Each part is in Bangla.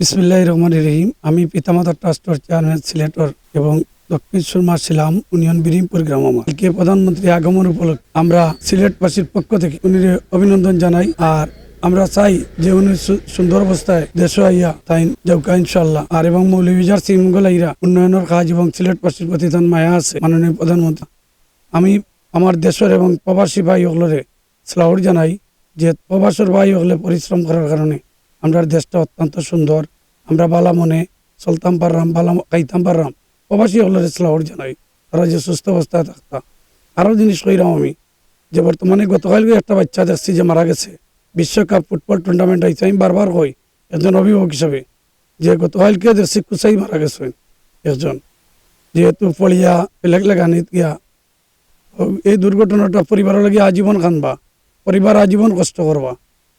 বিসমিল্লাহির রহমানির রহিম। আমি পিতামাতা ট্রাস্টের চেয়ারম্যান সিলেটর এবং দক্ষিণ সুরমা ছিলাম ইউনিয়ন বিরিমপুর গ্রাম। আমাকে প্রধানমন্ত্রী আগমন উপলক্ষে আমরা সিলেটবাসীর পক্ষ থেকে উনি অভিনন্দন জানাই। আর আমরা চাই যে উনি সুন্দর অবস্থায় দেশ আইয়া তাই যাউকা ইনশাল্লাহ। আর এবং মৌলভীবাজার শ্রীমঙ্গল আইরা উন্নয়নের কাজ এবং সিলেটবাসীর প্রতি তার মায়া আছে মাননীয় প্রধানমন্ত্রী। আমি আমার দেশের এবং প্রবাসী ভাই হলরে সালাউট জানাই যে প্রবাসের ভাই হলে পরিশ্রম করার কারণে আমরা দেশটা অত্যন্ত সুন্দর। আমরা বালা মনে চলতাম পারলাম, বালা খাইতাম পারলাম। প্রবাসী হলের সালাউট জানাই তারা যে সুস্থ অবস্থায় থাকতাম। আরও জিনিস কইরাম আমি যে বর্তমানে গতকালকে একটা বাচ্চা দেখছি যে মারা গেছে বিশ্বকাপ ফুটবল টুর্নামেন্ট আইছে। আমি বারবার কই একজন অভিভাবক হিসাবে যে গতকালকে দেখছি কুচাই মারা গেছেন একজন, যেহেতু পড়িয়া বেলেগ লাগানিত গিয়া। এই দুর্ঘটনাটা পরিবারের লাগে আজীবন কানবা, পরিবার আজীবন কষ্ট করবা।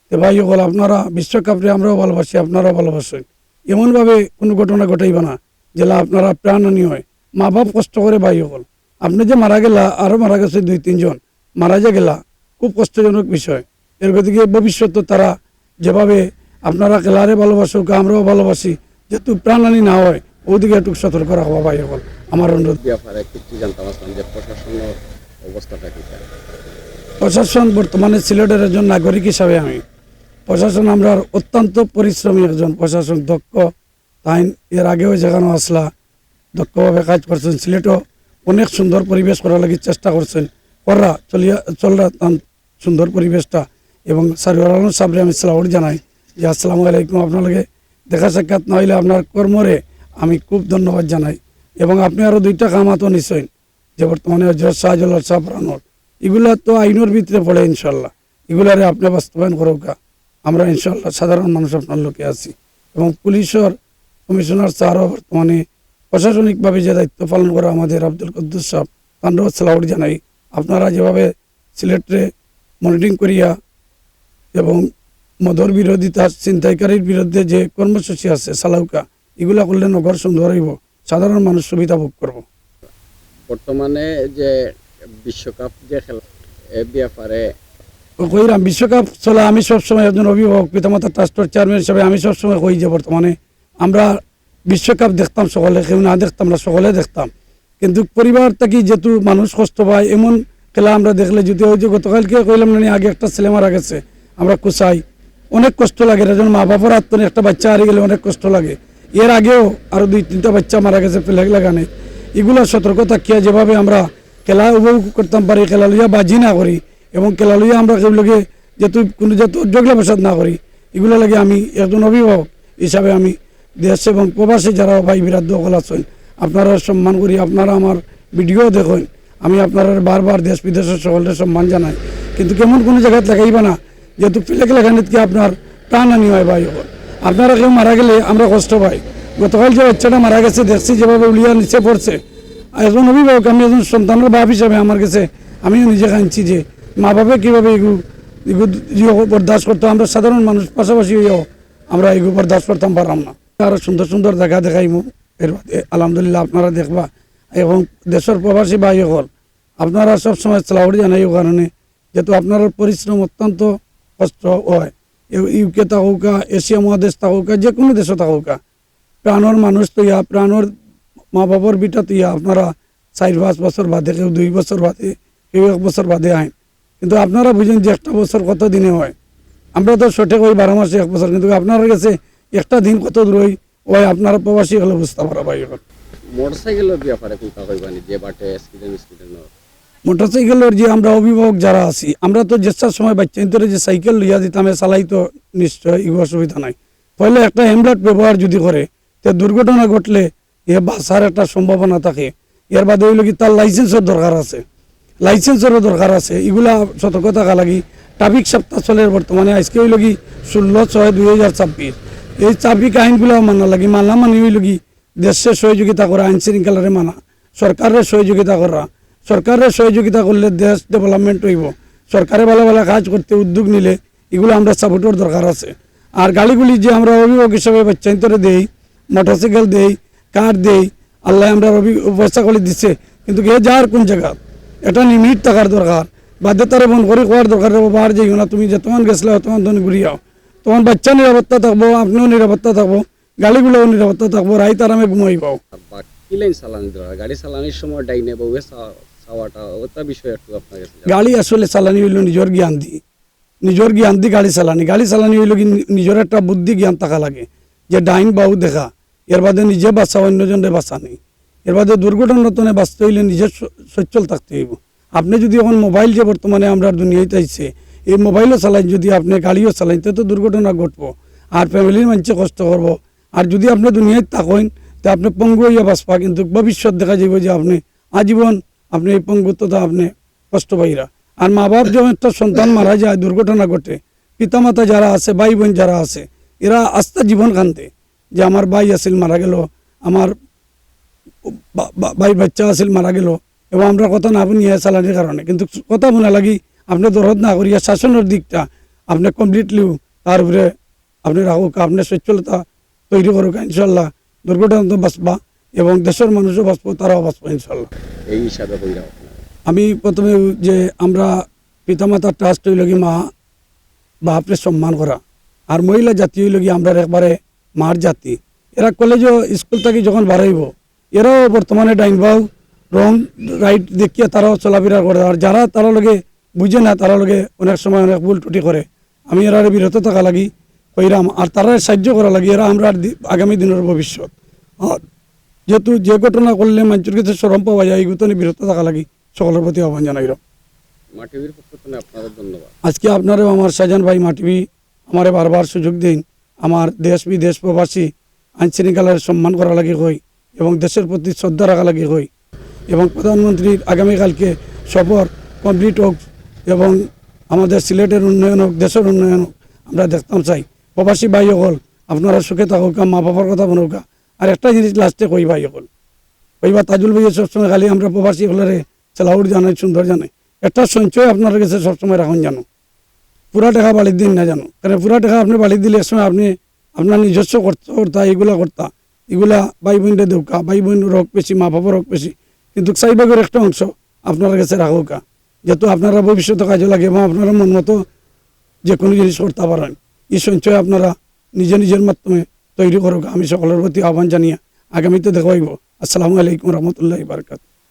তো ভাই হল আপনারা বিশ্বকাপে আমরাও ভালোবাসি, আপনারাও ভালোবাসেন। এমনভাবে কোনো ঘটনা ঘটাইবা না যেটা আপনারা প্রাণহানি হয়। মা বাপ কষ্ট করে ভাই হল। আপনি যে মারা গেলা, আরও মারা গেছে 2-3 জন মারা যে গেলা, খুব কষ্টজনক বিষয়। এর গতিকে ভবিষ্যতে তারা যেভাবে আপনারা খেলারে ভালোবাসুক, আমরাও ভালোবাসি, যেহেতু প্রাণহানি না হয় ওদিকে একটু সতর্ক রাখবা ভাই হল আমার অনুরোধ। প্রশাসন বর্তমানে সিলেটের একজন নাগরিক হিসাবে আমি প্রশাসন আমরা অত্যন্ত পরিশ্রমী একজন প্রশাসন, দক্ষ। তাই এর আগেও যেখানে আসলা দক্ষভাবে কাজ করছেন। সিলেটও অনেক সুন্দর পরিবেশ করার লাগে চেষ্টা করছেন, কররা চলরা সুন্দর পরিবেশটা। এবং সারওয়ার আলম সাহেবরে আমি সালাউট জানাই যে আসসালামু আলাইকুম। আপনাকে দেখা সাক্ষাৎ না হইলে আপনার কর্মরে আমি খুব ধন্যবাদ জানাই। এবং আপনি আরও 2টা কামাতো নিশ্চয় যে বর্তমানে হজরত শাহজালাল শাহ প্রাণর এগুলা তো আইনের ভিতরে পড়ে। ইনশাল্লাহ এগুলারে আপনি বাস্তবায়ন করুকা। আমরা ইনশাল্লাহ সাধারণ মানুষ আপনার লোকে আছি। এবং পুলিশের কমিশনার স্যারও বর্তমানে প্রশাসনিকভাবে যে দায়িত্ব পালন করা আমাদের আব্দুল কুদ্দুস সাহেব, তান্ডব সালাউট জানাই। আপনারা যেভাবে সিলেটে মনিটরিং করিয়া এবং মদর বিরোধিতা ছিনতাইকারীর বিরুদ্ধে যে কর্মসূচি আছে সালাউকা, এগুলা করলে নগর সুন্দর হইব, সাধারণ মানুষ সুবিধা ভোগ করব। বর্তমানে যে বিশ্বকাপ যে খেলা ব্যাপারে কইরাম বিশ্বকাপ চলা, আমি সবসময় একজন অভিভাবক পিতামাতা ট্রাস্টের চেয়ারম্যান হিসাবে আমি সবসময় কই যে বর্তমানে আমরা বিশ্বকাপ দেখতাম, সকলে কেউ না দেখতাম না, সকলে দেখতাম। কিন্তু পরিবার থেকে যেহেতু মানুষ কষ্ট পায় এমন খেলা আমরা দেখলে যদি ওই যে গতকালকে কইলাম না আগে একটা ছেলে মারা গেছে, আমরা কুচাই অনেক কষ্ট লাগে। একজন মা বাবার আত্মনে একটা বাচ্চা হারিয়ে গেলে অনেক কষ্ট লাগে। এর আগেও আরও 2-3টা বাচ্চা মারা গেছে ফ্ল্যাগ লাগানে। এগুলো সতর্ক থাকিয়া যেভাবে আমরা খেলা উপভোগ করতাম পারি, খেলা লইয়া বাজি না করি এবং খেলা লইয়া আমরা সেগুলোকে যেহেতু কোনো যাতে উদ্যোগলা বসাত না করি, এগুলো লাগে আমি একজন অভিভাবক হিসাবে আমি দেশ এবং প্রবাসী যারা ভাই বিরাট দখল আছেন আপনারা সম্মান করি। আপনারা আমার ভিডিও দেখুন, আমি আপনারা বারবার দেশ বিদেশের সকলের সম্মান জানাই। কিন্তু কেমন কোনো জায়গায় লাগাইবা না যেহেতু ফ্ল্যাগ লাগানিতে আপনার প্রাণহানি হয় ভাই হল। আপনারা কেউ মারা গেলে আমরা কষ্ট পাই। গতকাল যে বাচ্চাটা মারা গেছে দেখছি যেভাবে উলিয়া নিচে পড়ছে, একজন অভিভাবক আমি একজন সন্তানের বাপ হিসাবে আমার কাছে আমিও নিজে কাঁদছি যে মা বাবা কীভাবে এগুলো বরদাস্ত করতো। আমরা সাধারণ মানুষ পাশাপাশি হইয়াও আমরা এগুলো বরদাস্ত করতাম পারলাম না। আরও সুন্দর সুন্দর জায়গা দেখাইমু এর আলহামদুলিল্লাহ আপনারা দেখবা। এবং দেশের প্রবাসী ভাই হল আপনারা সবসময় সালাউট জানাই কারণে যেহেতু আপনার পরিশ্রম অত্যন্ত কষ্ট হয়। ইউকে থাকুকা, এশিয়া মহাদেশ থাকুকা, যে কোনো দেশে থাকুকা, প্রাণর মানুষ তৈয়া, প্রাণর মা বাবার বিটা তৈয়া আপনারা 4-5 বছর বাদে, কেউ 2 বছর বাদে, কেউ 1 বছর বাদে আইন। কিন্তু আপনারা বুঝেন যে একটা বছর কত দিনে হয়। আমরা তো সঠিক ওই 12 মাসে 1 বছর, কিন্তু আপনার কাছে একটা দিন কত দূর হয় আপনারা প্রবাসী হলে বুঝতে পারা ভাই। মোটরসাইকেলের ব্যাপারে কোনটা কইবানি যে বাটে অ্যাক্সিডেন্ট মোটরসাইকেলের যে আমরা অভিভাবক যারা আছি, আমরা তো যেসার সময় বাচ্চা ইন্তরে যে সাইকেল লইয়া দিতাম চালাই তো নিশ্চয় এগুলো অসুবিধা নাই। পহলে একটা হেমলেট ব্যবহার যদি করে তো দুর্ঘটনা ঘটলে এ বাঁচার একটা সম্ভাবনা থাকে। এর বাদে হইল কি তার লাইসেন্সের দরকার আছে, লাইসেন্সেরও দরকার আছে। এগুলা সতর্ক থাকা লাগি। ট্রাফিক সপ্তাহ চলে বর্তমানে, আজকে হইল কি 16/6/2026। এই ট্রাফিক আইনগুলো মানা লাগি। মানা মানে হইল কি দেশের সহযোগিতা করা, আইন শৃঙ্খলারে মানা, সরকারের সহযোগিতা করা। সরকারের সহযোগিতা করলে দেশ ডেভেলপমেন্ট হইব। সরকারে ভালো ভালো কাজ করতে উদ্যোগ নিলে এগুলো আমরা সাপোর্টের দরকার আছে। আর গাড়িগুলি যে আমরা অভিভাবক হিসাবে বাচ্চা ইন্তরে দেই, মোটরসাইকেল দেই, কার দেই, আল্লাহ আমরা ব্যবস্থা করে দিচ্ছে, কিন্তু এ যার কোন জায়গা এটা লিমিট থাকার দরকার। বাধ্যতারে বন্ধ করে খাওয়ার দরকার। বার যাইও না, তুমি যতক্ষণ গেছিলে তখন তুমি ঘুরিয়াও, তখন বাচ্চা নিরাপত্তা থাকবো, আপনিও নিরাপত্তা থাকবো, গাড়িগুলোও নিরাপত্তা থাকবো, রাইত আরামে ঘুমাইব। বা কি লাইন চালানি দরকার গাড়ি চালানির সময় ডাইনে বউয়ে চাওয়াটা ওটা বিষয় একটু আপনার কাছে জানতে গাড়ি আসলে চালানি হইল নিজের জ্ঞান দি গাড়ি চালানি হইল কি নিজের একটা বুদ্ধি জ্ঞান থাকা লাগে, যে ডাইন বাউ দেখা, এর বাদে নিজে বাঁচা অন্যজনের বাঁচা নেই। এর বাদে দুর্ঘটনাতনে বাঁচতে হইলে নিজের সচ্ছল থাকতে হইব। আপনি যদি এখন মোবাইল যে বর্তমানে আমরা দুনিয়াতে আইছে, এই মোবাইলও চালাইন, যদি আপনি গাড়িও চালাইন, তো দুর্ঘটনা ঘটবো, আর ফ্যামিলির মানুষে কষ্ট করবো। আর যদি আপনি দুনিয়ায় থাকেন, তো আপনি পঙ্গু হইয়া বাঁচবা, কিন্তু ভবিষ্যৎ দেখা যাবে যে আপনি আজীবন আপনি এই পঙ্গুত্বতা আপনি কষ্ট পাইরা। আর মা বাপ যখন একটা সন্তান মারা যায়, দুর্ঘটনা ঘটে, পিতামাতা যারা আছে, ভাই বোন যারা আছে, এরা আস্থা জীবন কান্দে যে আমার ভাই আসিল মারা গেল, আমার ভাই বাচ্চা আসিল মারা গেল, এবং আমরা কথা না শুনিয়া চালানির কারণে। কিন্তু কথা শোনা লাগি আপনি দরদ না করিয়া শাসনের দিকটা আপনি কমপ্লিটলি তার উপরে আপনি রাখুক, আপনি সচ্ছলতা তৈরি করুক, ইনশাল্লাহ দুর্ঘটনা তো বাঁচবা এবং দেশের মানুষও বাঁচবো, তারাও বাঁচবো ইনশাল্লাহ। এই হিসাবে কইরা আপনার আমি প্রথমে যে আমরা পিতামাতার ট্রাস্ট হইল কি মা বাপরে সম্মান করা, আর মহিলা জাতি হইল কি আমরা একবারে মার জাতি। এরা কলেজও স্কুল থেকে যখন বাড়াইব, এরাও বর্তমানে ডাইন বাউ রং রাইট দেখিয়ে তারাও চলাফেরা করে। আর যারা তারা লগে বুঝে না, তারা লগে অনেক সময় অনেক ভুল টুটি করে। আমি এরা বিরত থাকা লাগি কইরাম, আর তারা সাহায্য করা লাগি, এরা আমরা আগামী দিনের ভবিষ্যৎ। আর যেহেতু যে ঘটনা করলে মানুষের কাছে সরম পাওয়া যায়, এই ঘটনা বিরত থাকা লাগি সকলের প্রতি আহ্বান জানাই। মাটিভির পক্ষ থেকে আপনাদের ধন্যবাদ। আজকে আপনারাও আমার শাহজাহান ভাই মাটিভি আমারে বারবার সুযোগ দিন, আমার দেশ বিদেশ প্রবাসী আইন শৃঙ্খলার সম্মান করা লাগে হই এবং দেশের প্রতি শ্রদ্ধা রাখা লাগে হই, এবং প্রধানমন্ত্রীর আগামীকালকে সফর কমপ্লিট হোক এবং আমাদের সিলেটের উন্নয়ন হোক, দেশের উন্নয়ন হোক, আমরা দেখতাম চাই। প্রবাসী ভাই হল আপনারা সুখে থাকুক, মা বাবার কথা বনুক। আর একটা জিনিস লাস্টে কই ভাই হল, কইবা তাজুল ভাই সবসময় খালি আমরা প্রবাসী হলে চেলাউট জানাই, সুন্দর জানাই, একটা সঞ্চয় আপনার কাছে সবসময় রাখুন জানো, পুরা টাকা বাড়ির দিন না জানো। কারণ পুরা টাকা আপনি বাড়ি দিলে একসময় আপনি আপনার নিজস্ব করতা এগুলা করতা, এগুলা ভাই বোনটা দেউকা, ভাই বোন রোগ বেশি, মা বাবার রোগ বেশি, কিন্তু 4 ভাগের একটা অংশ আপনার কাছে রাখুকা, যেহেতু আপনারা ভবিষ্যতে কাজে লাগে এবং আপনারা মন মতো যে কোনো জিনিস করতে পারেন। এই সঞ্চয় আপনারা নিজের মাধ্যমে তৈরি করুক। আমি সকলের প্রতি আহ্বান জানিয়ে আগামীতে দেখা হইব। আসসালামু আলাইকুম রহমতুল্লাহ বারকাত।